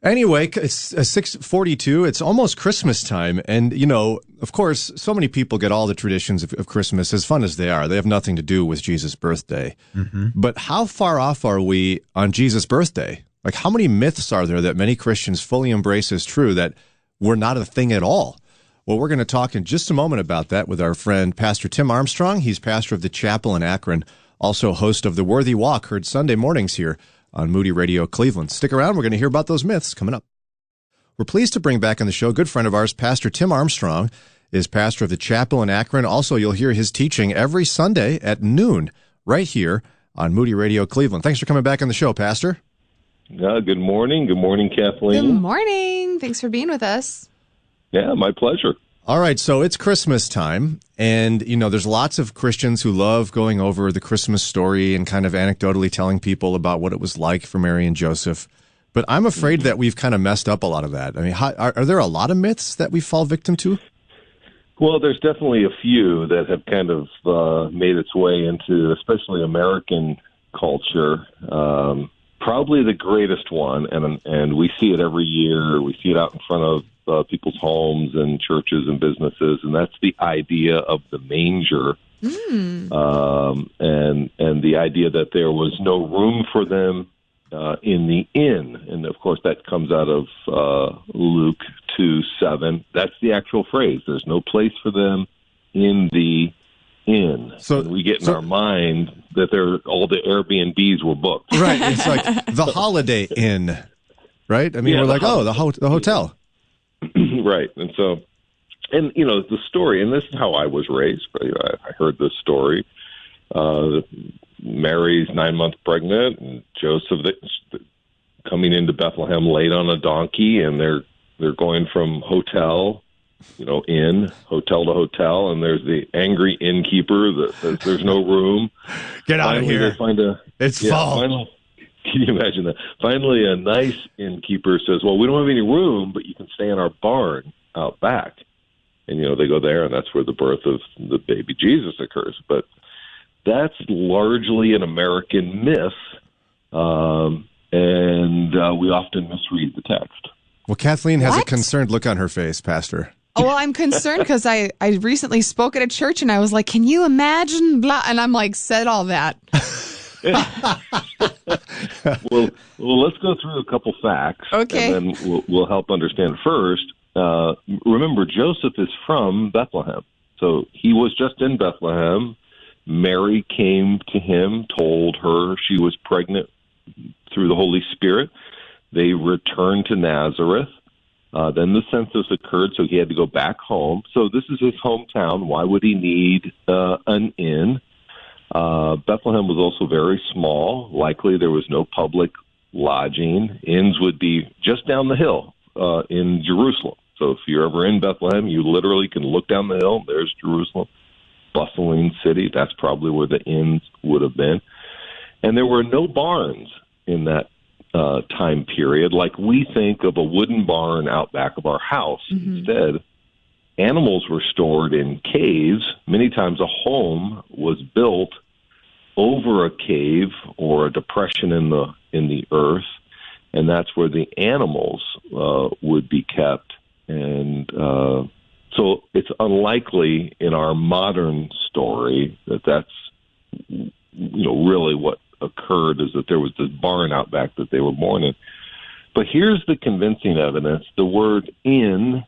Anyway, it's 6:42. It's almost Christmas time. And, you know, of course, so many people get all the traditions of Christmas, as fun as they are. They have nothing to do with Jesus' birthday. Mm-hmm. But how far off are we on Jesus' birthday? Like, how many myths are there that many Christians fully embrace as true that were not a thing at all? Well, we're going to talk in just a moment about that with our friend, Pastor Tim Armstrong. He's pastor of the chapel in Akron, also host of The Worthy Walk, heard Sunday mornings here on Moody Radio Cleveland. Stick around. We're going to hear about those myths coming up. We're pleased to bring back on the show a good friend of ours, Pastor Tim Armstrong, is pastor of the chapel in Akron. Also, you'll hear his teaching every Sunday at noon right here on Moody Radio Cleveland. Thanks for coming back on the show, Pastor. Good morning. Good morning, Kathleen. Good morning. Thanks for being with us. Yeah, my pleasure. All right, so it's Christmas time, and, you know, there's lots of Christians who love going over the Christmas story and kind of anecdotally telling people about what it was like for Mary and Joseph. But I'm afraid that we've kind of messed up a lot of that. I mean, are there a lot of myths that we fall victim to? Well, there's definitely a few that have kind of made its way into, especially American culture. Probably the greatest one, and we see it every year. We see it out in front of people's homes and churches and businesses, and that's the idea of the manger, and the idea that there was no room for them in the inn. And, of course, that comes out of Luke 2:7. That's the actual phrase. There's no place for them in the inn. So we get in our mind that all the Airbnbs were booked. Right. It's like the Holiday Inn, right? I mean, we're like, the hotel. Right. And so, and, you know, the story, and this is how I was raised. I heard this story. Mary's 9 months pregnant, and Joseph coming into Bethlehem late on a donkey, and they're going from hotel, hotel to hotel, and there's the angry innkeeper that says there's no room. Get out of here. They find it's fall. Finally, can you imagine that? Finally, a nice innkeeper says, well, we don't have any room, but you can stay in our barn out back. And, they go there, and that's where the birth of the baby Jesus occurs. But that's largely an American myth, and we often misread the text. Well, Kathleen has a concerned look on her face, Pastor. Oh, well, I'm concerned because I recently spoke at a church, and I was like, can you imagine, blah, and I'm like, said all that. Well, let's go through a couple facts. Okay. And then we'll help understand. First, remember, Joseph is from Bethlehem. So he was just in Bethlehem. Mary came to him, told her she was pregnant through the Holy Spirit. They returned to Nazareth. Then the census occurred, so he had to go back home. So this is his hometown. Why would he need an inn? Bethlehem was also very small. Likely there was no public lodging. Inns would be just down the hill in Jerusalem. So if you're ever in Bethlehem, you literally can look down the hill. There's Jerusalem, bustling city. That's probably where the inns would have been. And there were no barns in that time period like we think of a wooden barn out back of our house. Mm-hmm. Instead, animals were stored in caves. Many times a home was built over a cave or a depression in the earth, and that's where the animals would be kept. And so it's unlikely in our modern story that that's really what occurred, is that there was this barn out back that they were born in. But here's the convincing evidence. The word inn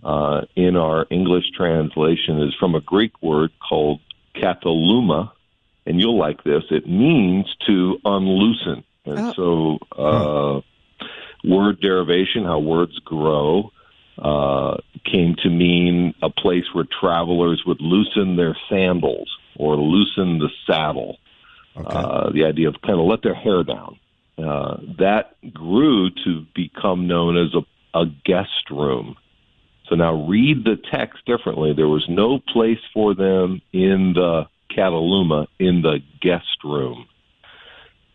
in our English translation is from a Greek word called kataluma, and you'll like this. It means to unloosen. And so word derivation, how words grow, came to mean a place where travelers would loosen their sandals or loosen the saddle. Okay. The idea of kind of let their hair down. That grew to become known as a guest room. So now read the text differently. There was no place for them in the kataluma, in the guest room.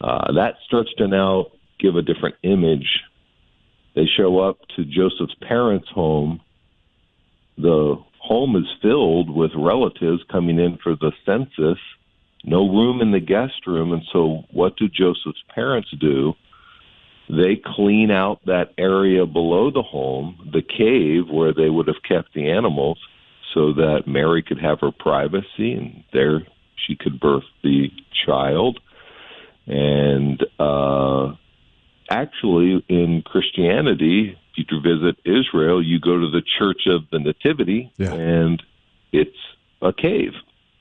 That starts to now give a different image. They show up to Joseph's parents' home. The home is filled with relatives coming in for the census. No room in the guest room. And so what do Joseph's parents do? They clean out that area below the home, the cave where they would have kept the animals, so that Mary could have her privacy, and there she could birth the child. And actually, in Christianity, if you visit Israel, you go to the Church of the Nativity, and it's a cave.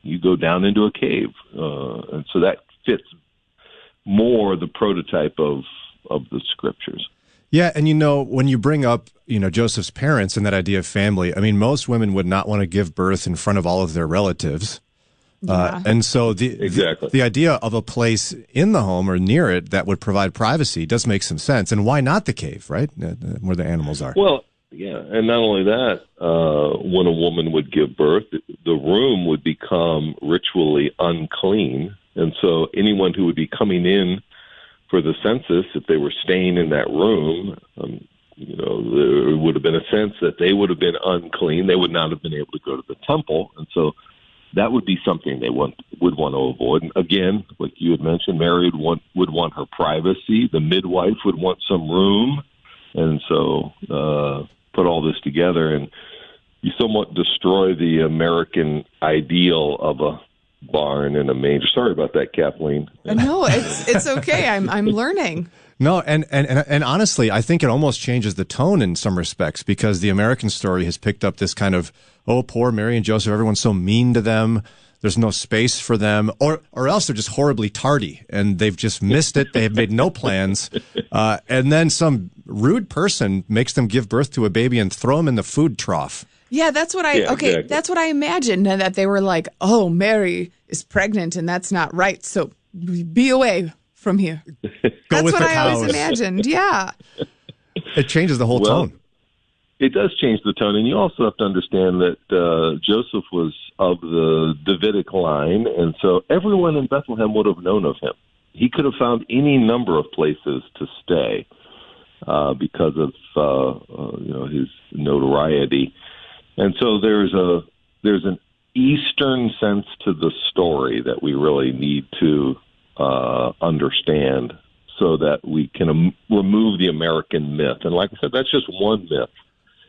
You go down into a cave. And so that fits more the prototype of the scriptures. Yeah, and when you bring up, Joseph's parents and that idea of family, I mean, most women would not want to give birth in front of all of their relatives. And so the idea of a place in the home or near it that would provide privacy does make some sense. And why not the cave, right, where the animals are? Well, yeah, and not only that, when a woman would give birth, the room would become ritually unclean. And so anyone who would be coming in for the census, if they were staying in that room, there would have been a sense that they would have been unclean. They would not have been able to go to the temple. And so that would be something they would want to avoid. And again, like you had mentioned, Mary would want her privacy. The midwife would want some room. And so put all this together, and you somewhat destroy the American ideal of a barn and a manger. Sorry about that, Kathleen. No, it's okay. I'm learning. No, and honestly, I think it almost changes the tone in some respects, because the American story has picked up this kind of, oh, poor Mary and Joseph, everyone's so mean to them. There's no space for them, or else they're just horribly tardy and they've just missed it. They have made no plans. And then some rude person makes them give birth to a baby and throw them in the food trough. Yeah, that's what exactly. That's what I imagined, that they were like, oh, Mary is pregnant and that's not right, so be away from here. That's what I always imagined, yeah. It changes the whole tone. It does change the tone, and you also have to understand that Joseph was of the Davidic line, and so everyone in Bethlehem would have known of him. He could have found any number of places to stay because of his notoriety. And so there's an Eastern sense to the story that we really need to understand, so that we can remove the American myth. And like I said, that's just one myth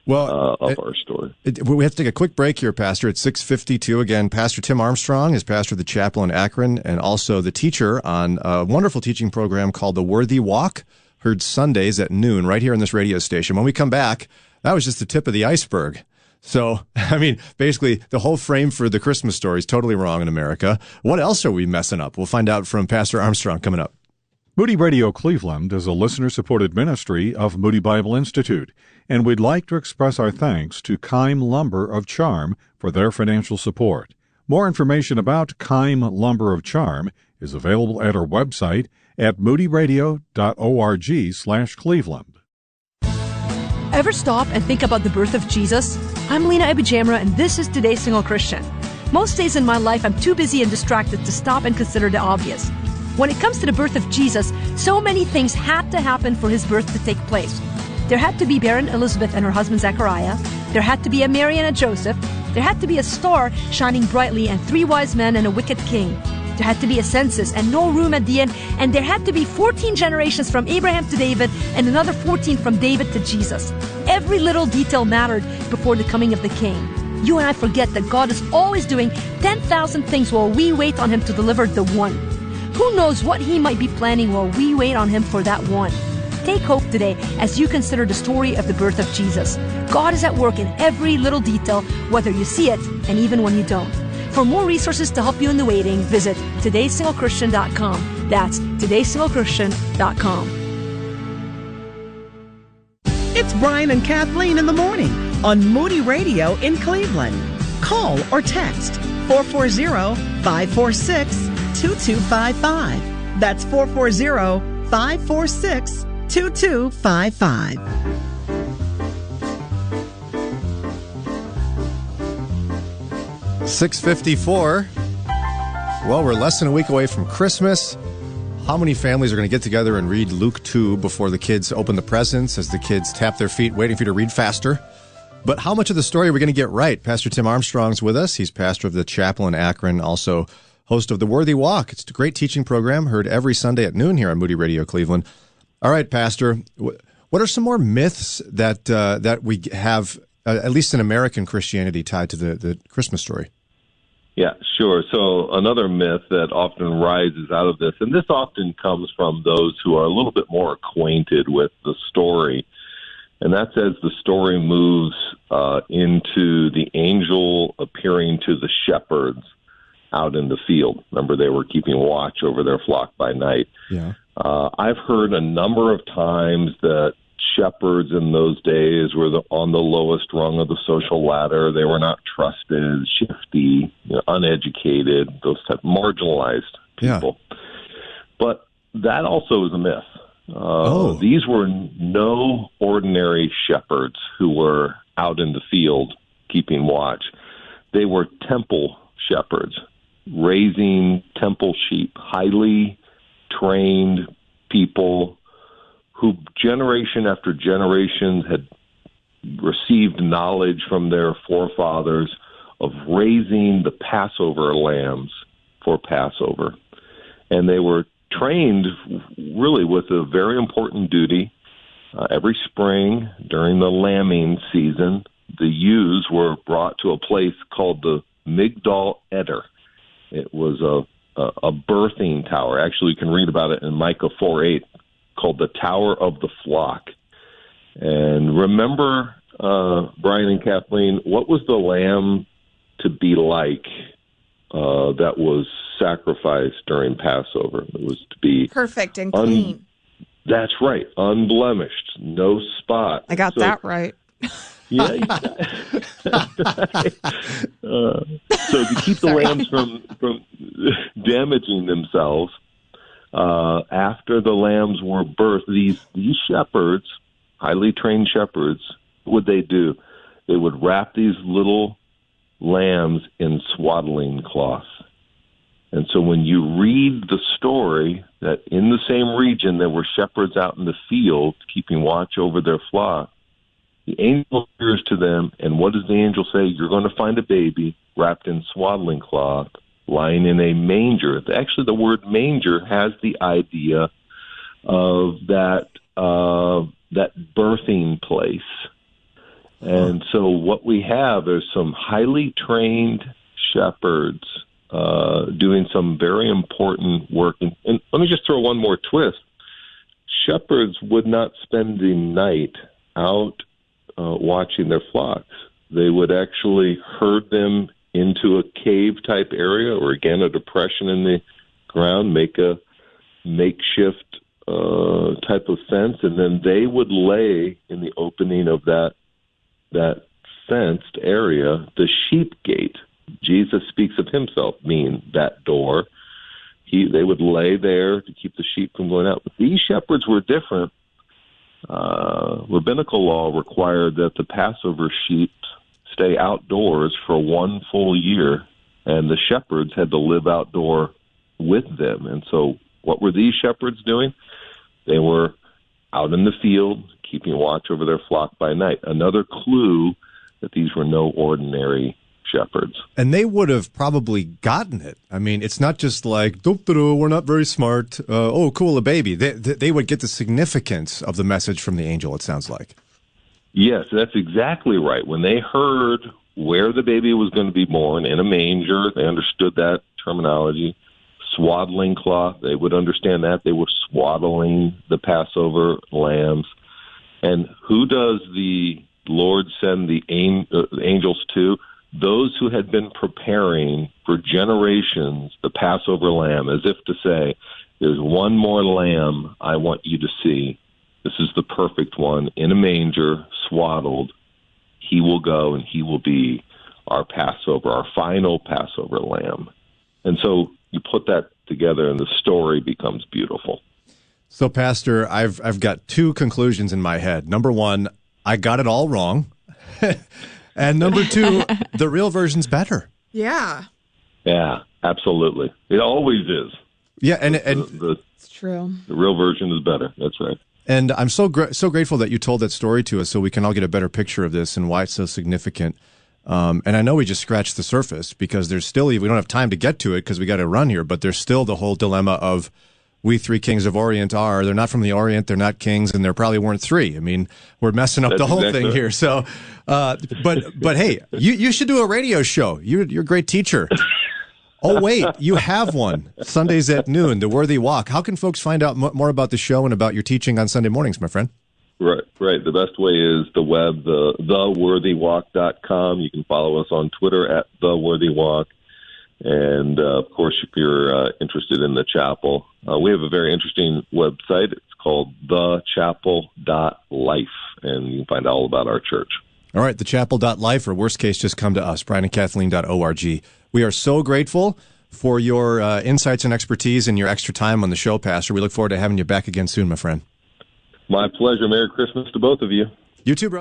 of our story. We have to take a quick break here, Pastor. It's 6:52. Again, Pastor Tim Armstrong is pastor of the chapel in Akron, and also the teacher on a wonderful teaching program called The Worthy Walk, heard Sundays at noon right here on this radio station. When we come back, that was just the tip of the iceberg. So, I mean, basically, the whole frame for the Christmas story is totally wrong in America. What else are we messing up? We'll find out from Pastor Armstrong coming up. Moody Radio Cleveland is a listener-supported ministry of Moody Bible Institute, and we'd like to express our thanks to Keim Lumber of Charm for their financial support. More information about Keim Lumber of Charm is available at our website at moodyradio.org/Cleveland. Ever stop and think about the birth of Jesus? I'm Lena Abujamra, and this is Today's Single Christian. Most days in my life, I'm too busy and distracted to stop and consider the obvious. When it comes to the birth of Jesus, so many things had to happen for his birth to take place. There had to be barren Elizabeth and her husband Zechariah. There had to be a Mary and a Joseph. There had to be a star shining brightly and 3 wise men and a wicked king. There had to be a census and no room at the inn, and there had to be 14 generations from Abraham to David and another 14 from David to Jesus. Every little detail mattered before the coming of the king. You and I forget that God is always doing 10,000 things while we wait on him to deliver the one. Who knows what he might be planning while we wait on him for that one? Take hope today as you consider the story of the birth of Jesus. God is at work in every little detail, whether you see it and even when you don't. For more resources to help you in the waiting, visit todaysinglechristian.com. That's todaysinglechristian.com. It's Brian and Kathleen in the morning on Moody Radio in Cleveland. Call or text 440-546-2255. That's 440-546-2255. $6.54. Well, we're less than a week away from Christmas. How many families are going to get together and read Luke 2 before the kids open the presents, as the kids tap their feet waiting for you to read faster? But how much of the story are we going to get right? Pastor Tim Armstrong's with us. He's pastor of the chapel in Akron, also host of The Worthy Walk. It's a great teaching program heard every Sunday at noon here on Moody Radio Cleveland. All right, Pastor. What are some more myths that we have, at least in American Christianity, tied to the Christmas story? Yeah, sure. So another myth that often rises out of this, and this often comes from those who are a little bit more acquainted with the story, and that's as the story moves into the angel appearing to the shepherds out in the field. Remember, they were keeping watch over their flock by night. Yeah. I've heard a number of times that shepherds in those days were on the lowest rung of the social ladder. They were not trusted, shifty, uneducated, those type marginalized people. Yeah. But that also is a myth. These were no ordinary shepherds who were out in the field keeping watch. They were temple shepherds, raising temple sheep, highly trained people who generation after generation had received knowledge from their forefathers of raising the Passover lambs for Passover. And they were trained really with a very important duty. Every spring during the lambing season, the ewes were brought to a place called the Migdal Eder. It was a birthing tower. Actually, you can read about it in Micah 4:8, called the Tower of the Flock. And remember, Brian and Kathleen, what was the lamb to be like that was sacrificed during Passover? It was to be perfect and clean. That's right, unblemished, no spot. I got that right. Yeah. So to keep the lambs from damaging themselves, after the lambs were birthed, these shepherds, highly trained shepherds, what would they do? They would wrap these little lambs in swaddling cloth. And so when you read the story that in the same region there were shepherds out in the field keeping watch over their flock, the angel appears to them, and what does the angel say? You're going to find a baby wrapped in swaddling cloth, lying in a manger. Actually, the word manger has the idea of that birthing place. And so what we have is some highly trained shepherds doing some very important work. And let me just throw one more twist. Shepherds would not spend the night out watching their flocks. They would actually herd them into a cave-type area, or again, a depression in the ground, make a makeshift type of fence, and then they would lay in the opening of that fenced area the sheep gate. Jesus speaks of himself being that door. They would lay there to keep the sheep from going out. But these shepherds were different. Rabbinical law required that the Passover sheep stay outdoors for one full year, and the shepherds had to live outdoor with them. And so what were these shepherds doing? They were out in the field, keeping watch over their flock by night. Another clue that these were no ordinary shepherds. And they would have probably gotten it. I mean, it's not just like, we're not very smart. Oh, cool, a baby. They would get the significance of the message from the angel, it sounds like. Yes, that's exactly right. When they heard where the baby was going to be born, in a manger, they understood that terminology. Swaddling cloth, they would understand that. They were swaddling the Passover lambs. And who does the Lord send the angels to? Those who had been preparing for generations the Passover lamb, as if to say, there's one more lamb I want you to see. This is the perfect one, in a manger, swaddled. He will go and he will be our Passover, our final Passover lamb. And so you put that together and the story becomes beautiful. So, Pastor, I've got two conclusions in my head. Number one, I got it all wrong. And number two, the real version's better. Yeah. Yeah, absolutely. It always is. Yeah, and it's true. The real version is better. That's right. And I'm so grateful that you told that story to us so we can all get a better picture of this and why it's so significant. And I know we just scratched the surface because there's still, we don't have time to get to it because we got to run here, but there's still the whole dilemma of we three kings of Orient are. They're not from the Orient, they're not kings, and there probably weren't three. I mean, we're messing up the whole thing here. So, but hey, you should do a radio show. You're a great teacher. Oh, wait, you have one. Sundays at noon, The Worthy Walk. How can folks find out more about the show and about your teaching on Sunday mornings, my friend? Right. The best way is the web, theworthywalk.com. You can follow us on Twitter at theworthywalk. And, of course, if you're interested in the chapel, we have a very interesting website. It's called thechapel.life, and you can find out all about our church. All right, thechapel.life, or worst case, just come to us, brianandkathleen.org. We are so grateful for your insights and expertise and your extra time on the show, Pastor. We look forward to having you back again soon, my friend. My pleasure. Merry Christmas to both of you. You too, brother.